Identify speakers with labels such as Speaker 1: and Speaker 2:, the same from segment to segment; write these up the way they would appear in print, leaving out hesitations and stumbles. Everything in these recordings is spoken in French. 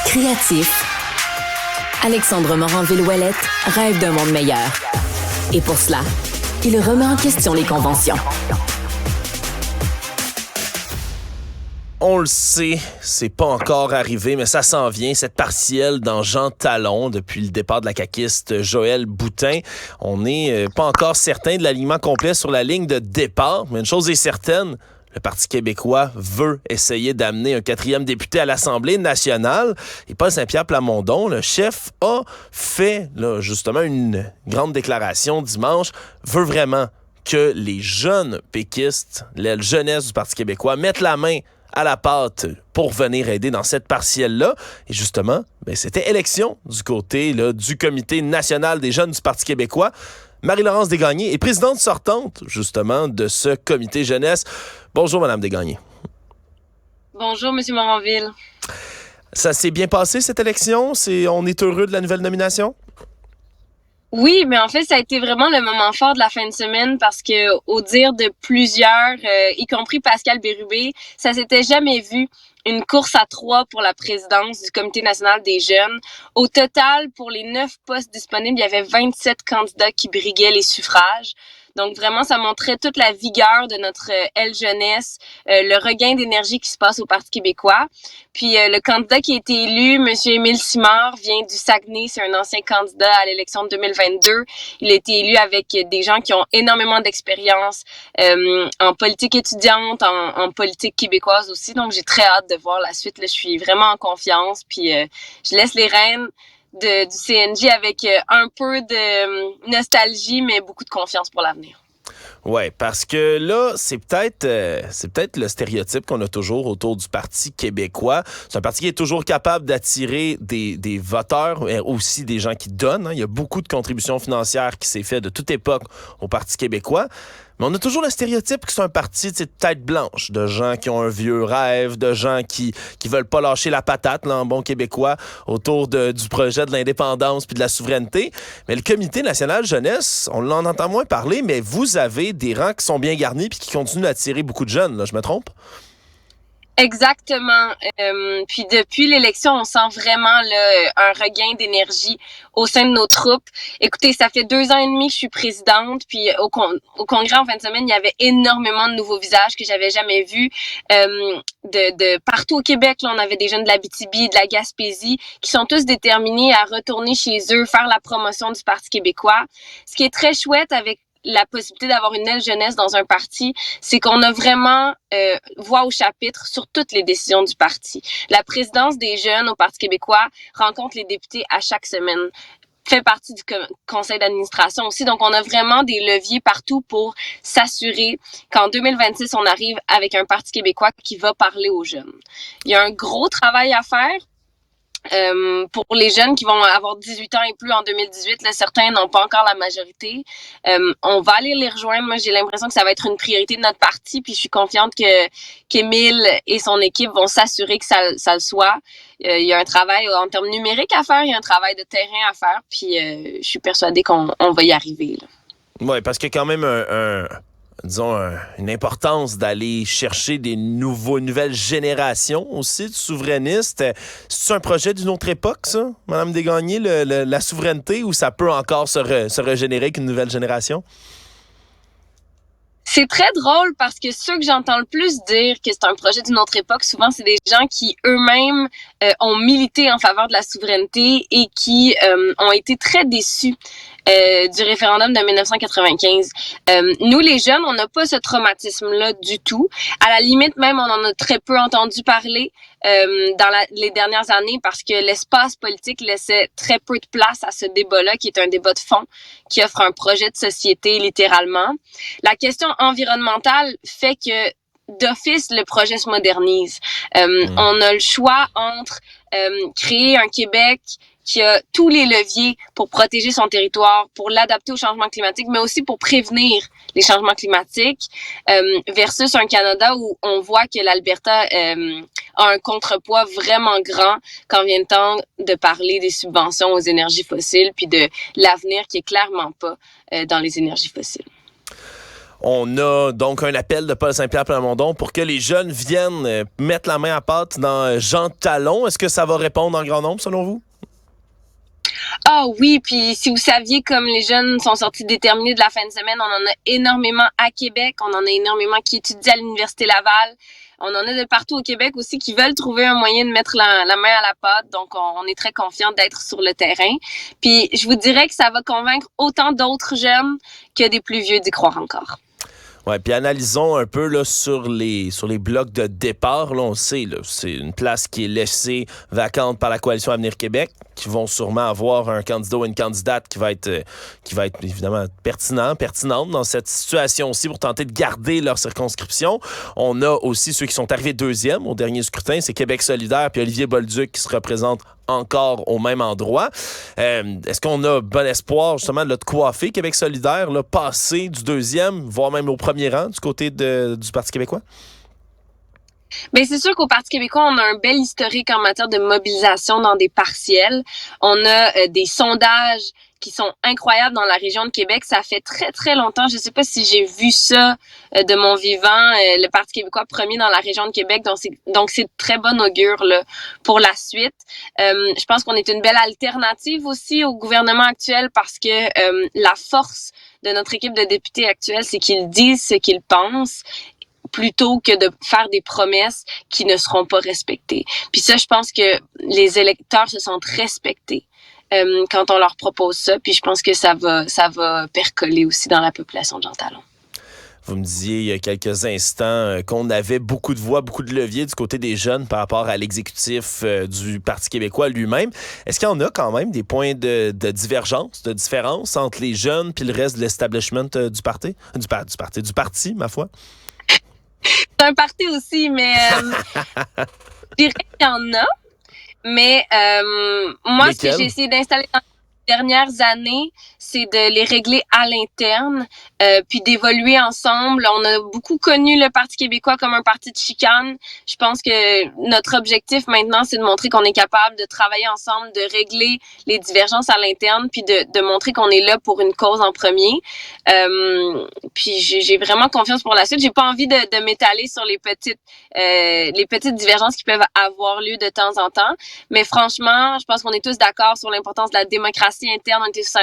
Speaker 1: Créatif, Alexandre Moranville-Ouellette rêve d'un monde meilleur. Et pour cela, il remet en question les conventions.
Speaker 2: On le sait, c'est pas encore arrivé, mais ça s'en vient, cette partielle dans Jean Talon depuis le départ de la caquiste Joël Boutin. On n'est pas encore certain de l'alignement complet sur la ligne de départ, mais une chose est certaine, le Parti québécois veut essayer d'amener un 4e député à l'Assemblée nationale. Et Paul Saint-Pierre Plamondon, le chef, a fait justement une grande déclaration dimanche, veut vraiment que les jeunes péquistes, la jeunesse du Parti québécois, mettent la main à la pâte pour venir aider dans cette partielle-là. Et justement, c'était élection du côté du Comité national des jeunes du Parti québécois. Marie-Laurence Desgagnés est présidente sortante, justement, de ce comité jeunesse. Bonjour, Madame Desgagnés.
Speaker 3: Bonjour, Monsieur Moranville.
Speaker 2: Ça s'est bien passé, cette élection? On est heureux de la nouvelle nomination?
Speaker 3: Oui, mais en fait, ça a été vraiment le moment fort de la fin de semaine parce que, au dire de plusieurs, y compris Pascal Bérubé, ça s'était jamais vu. Une course à 3 pour la présidence du Comité national des jeunes. Au total, pour les 9 postes disponibles, il y avait 27 candidats qui briguaient les suffrages. Donc vraiment, ça montrait toute la vigueur de notre aile jeunesse, le regain d'énergie qui se passe au Parti québécois. Puis le candidat qui a été élu, M. Émile Simard, vient du Saguenay. C'est un ancien candidat à l'élection de 2022. Il a été élu avec des gens qui ont énormément d'expérience en politique étudiante, en politique québécoise aussi. Donc j'ai très hâte de voir la suite. Là, je suis vraiment en confiance. Puis je laisse les rênes du CNJ avec un peu de nostalgie, mais beaucoup de confiance pour l'avenir.
Speaker 2: Oui, parce que là, c'est peut-être le stéréotype qu'on a toujours autour du Parti québécois. C'est un parti qui est toujours capable d'attirer des voteurs, mais aussi des gens qui donnent. Hein. Il y a beaucoup de contributions financières qui s'est fait de toute époque au Parti québécois. Mais on a toujours le stéréotype que c'est un parti de tête blanche, de gens qui ont un vieux rêve, de gens qui veulent pas lâcher la patate, là, en bon québécois, autour du projet de l'indépendance puis de la souveraineté. Mais le Comité national jeunesse, on en entend moins parler, mais vous avez des rangs qui sont bien garnis puis qui continuent d'attirer beaucoup de jeunes, là, je me trompe?
Speaker 3: Exactement. Puis depuis l'élection, on sent vraiment là, un regain d'énergie au sein de nos troupes. Écoutez, ça fait 2 ans et demi que je suis présidente, puis au congrès en fin de semaine, il y avait énormément de nouveaux visages que j'avais jamais vus. De partout au Québec, là, on avait des jeunes de l'Abitibi, de la Gaspésie, qui sont tous déterminés à retourner chez eux, faire la promotion du Parti québécois. Ce qui est très chouette avec la possibilité d'avoir une aile jeunesse dans un parti, c'est qu'on a vraiment voix au chapitre sur toutes les décisions du parti. La présidence des jeunes au Parti québécois rencontre les députés à chaque semaine, fait partie du conseil d'administration aussi. Donc, on a vraiment des leviers partout pour s'assurer qu'en 2026, on arrive avec un Parti québécois qui va parler aux jeunes. Il y a un gros travail à faire. Pour les jeunes qui vont avoir 18 ans et plus en 2018, là, certains n'ont pas encore la majorité. On va aller les rejoindre. Moi, j'ai l'impression que ça va être une priorité de notre parti, puis je suis confiante qu'Émile et son équipe vont s'assurer que ça le soit. Il y a un travail en termes numériques à faire, il y a un travail de terrain à faire, puis je suis persuadée qu'on va y arriver.
Speaker 2: Oui, parce qu'il y a quand même une importance d'aller chercher des nouvelles générations aussi de souverainistes. C'est un projet d'une autre époque, ça, Mme Desgagnés, la souveraineté, ou ça peut encore se régénérer avec une nouvelle génération?
Speaker 3: C'est très drôle parce que ceux que j'entends le plus dire que c'est un projet d'une autre époque, souvent, c'est des gens qui eux-mêmes ont milité en faveur de la souveraineté et qui ont été très déçus du référendum de 1995. Nous, les jeunes, on n'a pas ce traumatisme-là du tout. À la limite, même, on en a très peu entendu parler dans les dernières années parce que l'espace politique laissait très peu de place à ce débat-là, qui est un débat de fond, qui offre un projet de société, littéralement. La question environnementale fait que d'office, le projet se modernise. On a le choix entre créer un Québec qui a tous les leviers pour protéger son territoire, pour l'adapter au changement climatique, mais aussi pour prévenir les changements climatiques, versus un Canada où on voit que l'Alberta a un contrepoids vraiment grand quand vient le temps de parler des subventions aux énergies fossiles puis de l'avenir qui est clairement pas dans les énergies fossiles.
Speaker 2: On a donc un appel de Paul Saint-Pierre Plamondon pour que les jeunes viennent mettre la main à pâte dans Jean Talon. Est-ce que ça va répondre en grand nombre, selon vous?
Speaker 3: Ah oui, puis si vous saviez comme les jeunes sont sortis déterminés de la fin de semaine, on en a énormément à Québec, on en a énormément qui étudient à l'Université Laval, on en a de partout au Québec aussi qui veulent trouver un moyen de mettre la main à la pâte, donc on est très confiants d'être sur le terrain. Puis je vous dirais que ça va convaincre autant d'autres jeunes que des plus vieux d'y croire encore.
Speaker 2: Ouais, puis analysons un peu là, sur les blocs de départ. Là, on sait, là, c'est une place qui est laissée vacante par la Coalition Avenir Québec, qui vont sûrement avoir un candidat ou une candidate qui va être évidemment pertinente dans cette situation-ci pour tenter de garder leur circonscription. On a aussi ceux qui sont arrivés deuxième au dernier scrutin, c'est Québec solidaire puis Olivier Bolduc qui se représentent encore au même endroit. Est-ce qu'on a bon espoir justement de coiffer Québec solidaire, là, passer du deuxième, voire même au premier rang du côté du Parti québécois?
Speaker 3: Bien, c'est sûr qu'au Parti québécois, on a un bel historique en matière de mobilisation dans des partiels. On a des sondages qui sont incroyables dans la région de Québec. Ça fait très, très longtemps. Je ne sais pas si j'ai vu ça de mon vivant. Le Parti québécois premier dans la région de Québec. Donc, c'est très bon augure là, pour la suite. Je pense qu'on est une belle alternative aussi au gouvernement actuel parce que la force de notre équipe de députés actuelle, c'est qu'ils disent ce qu'ils pensent plutôt que de faire des promesses qui ne seront pas respectées. Puis ça, je pense que les électeurs se sentent respectés quand on leur propose ça. Puis je pense que ça va percoler aussi dans la population de Jean Talon.
Speaker 2: Vous me disiez il y a quelques instants qu'on avait beaucoup de voix, beaucoup de leviers du côté des jeunes par rapport à l'exécutif du Parti québécois lui-même. Est-ce qu'il y en a quand même des points de divergence, de différence entre les jeunes puis le reste de l'establishment du parti? Du parti, ma foi?
Speaker 3: C'est un parti aussi, mais je dirais qu'il y en a. Mais moi,
Speaker 2: lesquels?
Speaker 3: Ce que j'ai essayé d'installer dans les dernières années, c'est de les régler à l'interne, puis d'évoluer ensemble. On a beaucoup connu le Parti québécois comme un parti de chicane. Je pense que notre objectif maintenant, c'est de montrer qu'on est capable de travailler ensemble, de régler les divergences à l'interne, puis de montrer qu'on est là pour une cause en premier. Puis j'ai vraiment confiance pour la suite. J'ai pas envie de m'étaler sur les petites divergences qui peuvent avoir lieu de temps en temps. Mais franchement, je pense qu'on est tous d'accord sur l'importance de la démocratie interne. On est tous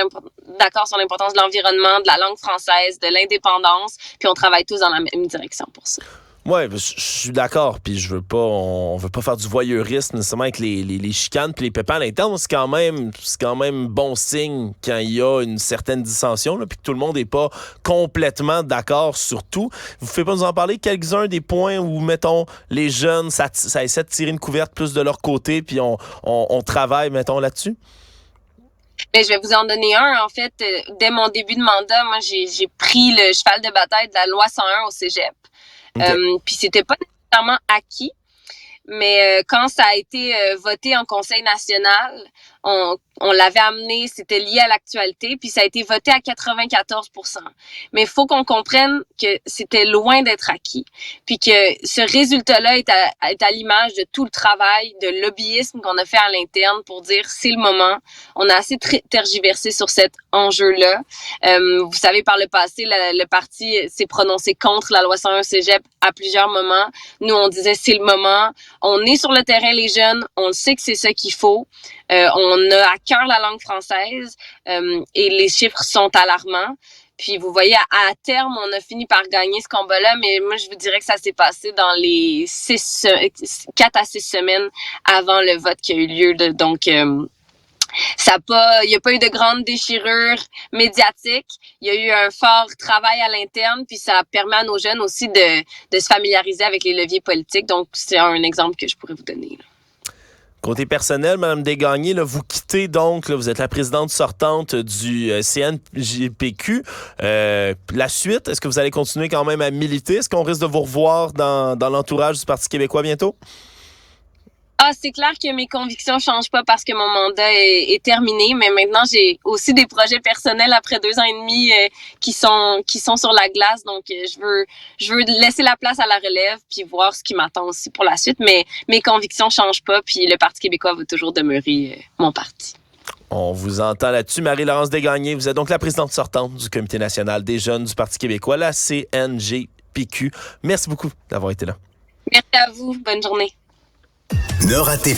Speaker 3: d'accord sur l'importance de l'environnement, de la langue française, de l'indépendance. Puis on travaille tous dans la même direction pour ça.
Speaker 2: Ouais, je suis d'accord, puis on veut pas faire du voyeurisme nécessairement avec les chicanes puis les pépins à l'interne. C'est quand même bon signe quand il y a une certaine dissension, là, puis que tout le monde n'est pas complètement d'accord sur tout. Vous pouvez pas nous en parler quelques-uns des points où, mettons, les jeunes, ça essaie de tirer une couverte plus de leur côté, puis on travaille, mettons, là-dessus?
Speaker 3: Mais je vais vous en donner un. En fait, dès mon début de mandat, moi, j'ai pris le cheval de bataille de la loi 101 au cégep. Okay. Puis c'était pas nécessairement acquis, mais quand ça a été voté en Conseil national, on l'avait amené, c'était lié à l'actualité, puis ça a été voté à 94%. Mais il faut qu'on comprenne que c'était loin d'être acquis, puis que ce résultat-là est à l'image de tout le travail de lobbyisme qu'on a fait à l'interne pour dire c'est le moment. On a assez tergiversé sur cet enjeu-là. Vous savez, par le passé, le parti s'est prononcé contre la loi 101 Cégep à plusieurs moments. Nous, on disait c'est le moment. On est sur le terrain, les jeunes. On sait que c'est ça qu'il faut. On a à cœur la langue française et les chiffres sont alarmants. Puis vous voyez, à terme, on a fini par gagner ce combat-là, mais moi, je vous dirais que ça s'est passé dans les 4 à 6 semaines avant le vote qui a eu lieu. Donc, il n'y a pas eu de grande déchirure médiatique. Il y a eu un fort travail à l'interne, puis ça permet à nos jeunes aussi de se familiariser avec les leviers politiques. Donc, c'est un exemple que je pourrais vous donner, là.
Speaker 2: Côté personnel, Mme Desgagnés, là, vous quittez donc, là, vous êtes la présidente sortante du CNJPQ. La suite, est-ce que vous allez continuer quand même à militer? Est-ce qu'on risque de vous revoir dans l'entourage du Parti québécois bientôt?
Speaker 3: Ah, c'est clair que mes convictions changent pas parce que mon mandat est terminé, mais maintenant j'ai aussi des projets personnels après 2 ans et demi qui sont sur la glace, donc je veux laisser la place à la relève puis voir ce qui m'attend aussi pour la suite, mais mes convictions changent pas puis le Parti québécois va toujours demeurer mon parti.
Speaker 2: On vous entend là-dessus. Marie-Laurence Desgagnés, vous êtes donc la présidente sortante du Comité national des jeunes du Parti québécois, la CNGPQ. Merci beaucoup d'avoir été là.
Speaker 3: Merci à vous. Bonne journée.
Speaker 4: Ne ratez